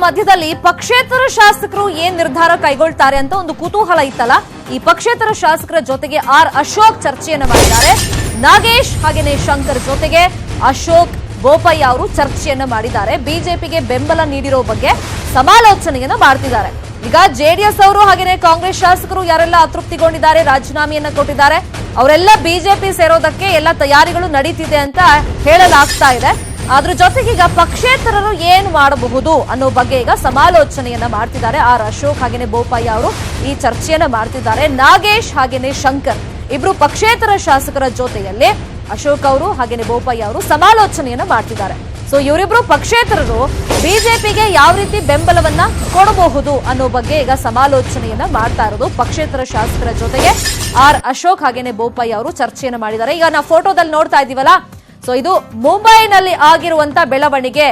ಮಧ್ಯದಲ್ಲಿ ಪಕ್ಷೇತರ ಶಾಸಕರು ಏನ್ ನಿರ್ಧಾರ ಕೈಗೊಳ್ತಾರೆ ಅಂತ ಒಂದು ಕುತೂಹಲ ಇತ್ತಲ್ಲ. ಈ ಪಕ್ಷೇತರ ಶಾಸಕರ ಜೊತೆಗೆ ಆರ್ ಅಶೋಕ್ ಚರ್ಚೆಯನ್ನು ಮಾಡಿದ್ದಾರೆ. ನಾಗೇಶ್ ಹಾಗೇನೆ ಶಂಕರ್ ಜೊತೆಗೆ ಅಶೋಕ್ ಬೋಪಯ್ಯ ಅವರು ಚರ್ಚೆಯನ್ನ ಮಾಡಿದ್ದಾರೆ. ಬಿಜೆಪಿಗೆ ಬೆಂಬಲ ನೀಡಿರೋ ಬಗ್ಗೆ ಸಮಾಲೋಚನೆಯನ್ನ ಮಾಡ್ತಿದ್ದಾರೆ. ಈಗ ಜೆಡಿಎಸ್ ಅವರು ಹಾಗೇನೆ ಕಾಂಗ್ರೆಸ್ ಶಾಸಕರು ಯಾರೆಲ್ಲ ಅತೃಪ್ತಿಗೊಂಡಿದ್ದಾರೆ, ರಾಜೀನಾಮೆಯನ್ನ ಕೊಟ್ಟಿದ್ದಾರೆ, ಅವರೆಲ್ಲ ಬಿಜೆಪಿ ಸೇರೋದಕ್ಕೆ ಎಲ್ಲ ತಯಾರಿಗಳು ನಡೀತಿದೆ ಅಂತ ಹೇಳಲಾಗ್ತಾ ಇದೆ. ಅದ್ರ ಜೊತೆಗೆ ಈಗ ಪಕ್ಷೇತರರು ಏನು ಮಾಡಬಹುದು ಅನ್ನೋ ಬಗ್ಗೆ ಈಗ ಸಮಾಲೋಚನೆಯನ್ನ ಮಾಡ್ತಿದ್ದಾರೆ. ಆರ್ ಅಶೋಕ್ ಹಾಗೇನೆ ಬೋಪಯ್ಯ ಅವರು ಈ ಚರ್ಚೆಯನ್ನ ಮಾಡ್ತಿದ್ದಾರೆ. ನಾಗೇಶ್ ಹಾಗೇನೆ ಶಂಕರ್ ಇಬ್ರು ಪಕ್ಷೇತರ ಶಾಸಕರ ಜೊತೆಯಲ್ಲಿ ಅಶೋಕ್ ಅವರು ಹಾಗೇನೆ ಬೋಪಯ್ಯ ಅವರು ಸಮಾಲೋಚನೆಯನ್ನ ಮಾಡ್ತಿದ್ದಾರೆ. ಸೊ ಇವರಿಬ್ರು ಪಕ್ಷೇತರರು ಬಿಜೆಪಿಗೆ ಯಾವ ರೀತಿ ಬೆಂಬಲವನ್ನ ಕೊಡಬಹುದು ಅನ್ನೋ ಬಗ್ಗೆ ಈಗ ಸಮಾಲೋಚನೆಯನ್ನ ಮಾಡ್ತಾ ಇರೋದು. ಪಕ್ಷೇತರ ಶಾಸಕರ ಜೊತೆಗೆ ಆರ್ ಅಶೋಕ್ ಹಾಗೇನೆ ಬೋಪಯ್ಯ ಅವರು ಚರ್ಚೆಯನ್ನ ಮಾಡಿದ್ದಾರೆ. ಈಗ ನಾವು ಫೋಟೋದಲ್ಲಿ ನೋಡ್ತಾ ಇದೀವಲ್ಲ, ಸೊ ಇದು ಮುಂಬೈನಲ್ಲಿ ಆಗಿರುವಂತ ಬೆಳವಣಿಗೆ.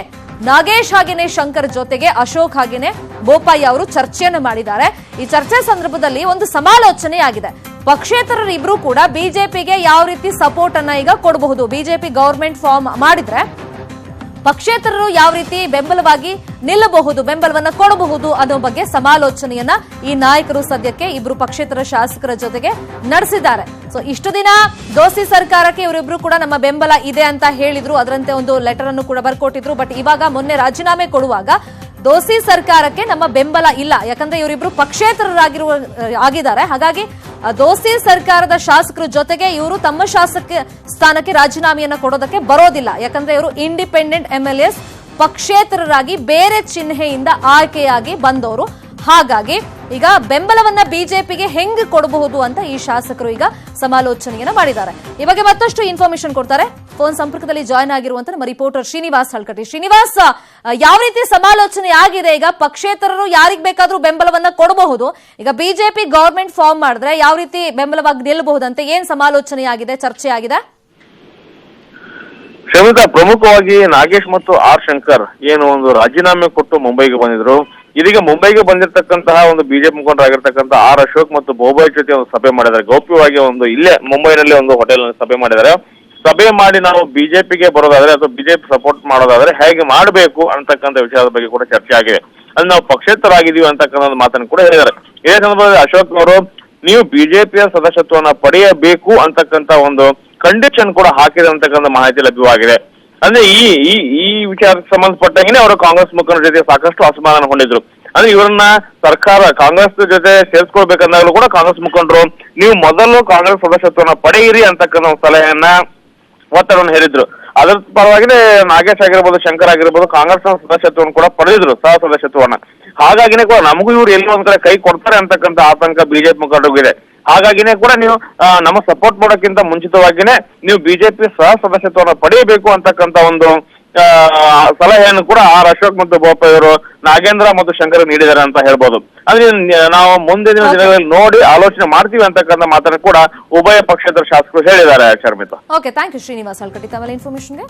ನಾಗೇಶ್ ಹಾಗೇನೆ ಶಂಕರ್ ಜೊತೆಗೆ ಅಶೋಕ್ ಹಾಗೇನೆ ಬೋಪಯ್ಯ ಅವರು ಚರ್ಚೆಯನ್ನು ಮಾಡಿದ್ದಾರೆ. ಈ ಚರ್ಚೆ ಸಂದರ್ಭದಲ್ಲಿ ಒಂದು ಸಮಾಲೋಚನೆ ಆಗಿದೆ. ಪಕ್ಷೇತರರು ಇಬ್ರು ಕೂಡ ಬಿಜೆಪಿಗೆ ಯಾವ ರೀತಿ ಸಪೋರ್ಟ್ ಅನ್ನ ಈಗ ಕೊಡಬಹುದು, ಬಿಜೆಪಿ ಗವರ್ಮೆಂಟ್ ಫಾರ್ಮ್ ಮಾಡಿದ್ರೆ ಪಕ್ಷೇತರರು ಯಾವ ರೀತಿ ಬೆಂಬಲವಾಗಿ ನಿಲ್ಲಬಹುದು, ಬೆಂಬಲವನ್ನ ಕೊಡಬಹುದು ಅನ್ನೋ ಬಗ್ಗೆ ಸಮಾಲೋಚನೆಯನ್ನ ಈ ನಾಯಕರು ಸದ್ಯಕ್ಕೆ ಇಬ್ರು ಪಕ್ಷೇತರ ಶಾಸಕರ ಜೊತೆಗೆ ನಡೆಸಿದ್ದಾರೆ. ಸೊ ಇಷ್ಟು ದಿನ ದೋಸ್ತಿ ಸರ್ಕಾರಕ್ಕೆ ಇವರಿಬ್ರು ಕೂಡ ನಮ್ಮ ಬೆಂಬಲ ಇದೆ ಅಂತ ಹೇಳಿದ್ರು, ಅದರಂತೆ ಒಂದು ಲೆಟರ್ ಅನ್ನು ಕೂಡ ಬರ್ಕೊಟ್ಟಿದ್ರು. ಬಟ್ ಇವಾಗ ಮೊನ್ನೆ ರಾಜೀನಾಮೆ ಕೊಡುವಾಗ ದೋಸ್ತಿ ಸರ್ಕಾರಕ್ಕೆ ನಮ್ಮ ಬೆಂಬಲ ಇಲ್ಲ, ಯಾಕಂದ್ರೆ ಇವರಿಬ್ರು ಆಗಿದ್ದಾರೆ. ಹಾಗಾಗಿ ದೋಸ್ತಿ ಸರ್ಕಾರದ ಶಾಸಕರ ಜೊತೆಗೆ ಇವರು ತಮ್ಮ ಶಾಸಕ ಸ್ಥಾನಕ್ಕೆ ರಾಜೀನಾಮೆಯನ್ನ ಕೊಡೋದಕ್ಕೆ ಬರೋದಿಲ್ಲ, ಯಾಕಂದ್ರೆ ಇವರು ಇಂಡಿಪೆಂಡೆಂಟ್ ಎಂಎಲ್ಎಸ್ ಪಕ್ಷೇತರರಾಗಿ ಬೇರೆ ಚಿಹ್ನೆಯಿಂದ ಆಯ್ಕೆಯಾಗಿ ಬಂದವರು. ಹಾಗಾಗಿ ಈಗ ಬೆಂಬಲವನ್ನ ಬಿಜೆಪಿಗೆ ಹೆಂಗ್ ಕೊಡಬಹುದು ಅಂತ ಈ ಶಾಸಕರು ಈಗ ಸಮಾಲೋಚನೆಯನ್ನ ಮಾಡಿದ್ದಾರೆ. ಈ ಬಗ್ಗೆ ಮತ್ತಷ್ಟು ಇನ್ಫಾರ್ಮೇಶನ್ ಕೊಡ್ತಾರೆ. ಫೋನ್ ಸಂಪರ್ಕದಲ್ಲಿ ಜಾಯ್ನ್ ಆಗಿರುವಂತ ನಮ್ಮ ರಿಪೋರ್ಟರ್ ಶ್ರೀನಿವಾಸ್ ಹಳ್ಕಟ್ಟಿ. ಶ್ರೀನಿವಾಸ್, ಯಾವ ರೀತಿ ಸಮಾಲೋಚನೆ ಆಗಿದೆ? ಈಗ ಪಕ್ಷೇತರರು ಯಾರಿಗ್ ಬೇಕಾದ್ರೂ ಬೆಂಬಲವನ್ನ ಕೊಡಬಹುದು, ಈಗ ಬಿಜೆಪಿ ಗವರ್ಮೆಂಟ್ ಫಾರ್ಮ್ ಮಾಡಿದ್ರೆ ಯಾವ ರೀತಿ ಬೆಂಬಲವಾಗಿ ನಿಲ್ಲಬಹುದಂತೆ ಏನ್ ಸಮಾಲೋಚನೆ ಆಗಿದೆ, ಚರ್ಚೆ ಆಗಿದೆ? ಶಮಿತಾ, ಪ್ರಮುಖವಾಗಿ ನಾಗೇಶ್ ಮತ್ತು ಆರ್ ಶಂಕರ್ ಏನು ಒಂದು ರಾಜೀನಾಮೆ ಕೊಟ್ಟು ಮುಂಬೈಗೆ ಬಂದಿದ್ರು. ಇದೀಗ ಮುಂಬೈಗೆ ಬಂದಿರತಕ್ಕಂತಹ ಒಂದು ಬಿಜೆಪಿ ಮುಖಂಡರಾಗಿರ್ತಕ್ಕಂಥ ಆರ್ ಅಶೋಕ್ ಮತ್ತು ಬೋಬಾಯ್ ಜೊತೆ ಒಂದು ಸಭೆ ಮಾಡಿದ್ದಾರೆ. ಗೌಪ್ಯವಾಗಿ ಒಂದು ಇಲ್ಲೇ ಮುಂಬೈನಲ್ಲಿ ಒಂದು ಹೋಟೆಲ್ ಸಭೆ ಮಾಡಿದ್ದಾರೆ. ಸಭೆ ಮಾಡಿ ನಾವು ಬಿಜೆಪಿಗೆ ಬರೋದಾದ್ರೆ ಅಥವಾ ಬಿಜೆಪಿ ಸಪೋರ್ಟ್ ಮಾಡೋದಾದ್ರೆ ಹೇಗೆ ಮಾಡಬೇಕು ಅಂತಕ್ಕಂಥ ವಿಷಯದ ಬಗ್ಗೆ ಕೂಡ ಚರ್ಚೆ ಆಗಿದೆ. ಅಲ್ಲಿ ನಾವು ಪಕ್ಷೇತರಾಗಿದ್ದೀವಿ ಅಂತಕ್ಕಂಥ ಮಾತನ್ನು ಕೂಡ ಹೇಳಿದ್ದಾರೆ. ಇದೇ ಸಂದರ್ಭದಲ್ಲಿ ಅಶೋಕ್ ಅವರು ನೀವು ಬಿಜೆಪಿಯ ಸದಸ್ಯತ್ವನ ಪಡೆಯಬೇಕು ಅಂತಕ್ಕಂಥ ಒಂದು ಕಂಡೀಷನ್ ಕೂಡ ಹಾಕಿದೆ ಅಂತಕ್ಕಂಥ ಮಾಹಿತಿ ಲಭ್ಯವಾಗಿದೆ. ಅಂದ್ರೆ ಈ ವಿಚಾರಕ್ಕೆ ಸಂಬಂಧಪಟ್ಟಂಗೆ ಅವರು ಕಾಂಗ್ರೆಸ್ ಮುಖಂಡರ ಜೊತೆ ಸಾಕಷ್ಟು ಅಸಮಾಧಾನ ಹೊಂದಿದ್ರು. ಅಂದ್ರೆ ಇವರನ್ನ ಸರ್ಕಾರ ಕಾಂಗ್ರೆಸ್ ಜೊತೆ ಸೇರಿಸ್ಕೊಳ್ಬೇಕಂದಾಗಲೂ ಕೂಡ ಕಾಂಗ್ರೆಸ್ ಮುಖಂಡರು ನೀವು ಮೊದಲು ಕಾಂಗ್ರೆಸ್ ಸದಸ್ಯತ್ವನ ಪಡೆಯಿರಿ ಅಂತಕ್ಕಂಥ ಒಂದು ಸಲಹೆಯನ್ನ ಒತ್ತಡವನ್ನು ಹೇರಿದ್ರು. ಅದರ ಪರವಾಗಿನೇ ನಾಗೇಶ್ ಆಗಿರ್ಬೋದು, ಶಂಕರ್ ಆಗಿರ್ಬೋದು ಕಾಂಗ್ರೆಸ್ ಸದಸ್ಯತ್ವವನ್ನು ಕೂಡ ಪಡೆದಿದ್ರು, ಸಹ ಸದಸ್ಯತ್ವವನ್ನ. ಹಾಗಾಗಿನೇ ಕೂಡ ನಮಗೂ ಇವ್ರು ಎಲ್ಲೋ ಒಂದ್ ಕಡೆ ಕೈ ಕೊಡ್ತಾರೆ ಅಂತಕ್ಕಂಥ ಆತಂಕ ಬಿಜೆಪಿ ಮುಖಂಡರಿಗಿದೆ. ಹಾಗಾಗಿನೇ ಕೂಡ ನೀವು ನಮ್ಮ ಸಪೋರ್ಟ್ ಮಾಡೋಕ್ಕಿಂತ ಮುಂಚಿತವಾಗಿನೇ ನೀವು ಬಿಜೆಪಿ ಸಹ ಸದಸ್ಯತ್ವವನ್ನು ಪಡೆಯಬೇಕು ಅಂತಕ್ಕಂಥ ಒಂದು ಸಲಹೆಯನ್ನು ಕೂಡ ಆರ್ ಅಶೋಕ್ ಮತ್ತು ಬೋಪಯ್ಯ ಅವರು ನಾಗೇಂದ್ರ ಮತ್ತು ಶಂಕರ್ ನೀಡಿದ್ದಾರೆ ಅಂತ ಹೇಳ್ಬೋದು. ಅಂದ್ರೆ ನಾವು ಮುಂದಿನ ದಿನಗಳಲ್ಲಿ ನೋಡಿ ಆಲೋಚನೆ ಮಾಡ್ತೀವಿ ಅಂತಕ್ಕಂಥ ಮಾತನ್ನು ಕೂಡ ಉಭಯ ಪಕ್ಷೇತರ ಶಾಸಕರು ಹೇಳಿದ್ದಾರೆ. Sharmita, okay, thank you Srinivas Halkatti ತಮ್ಮ ಇನ್ಫಾರ್ಮೇಶನ್ಗೆ.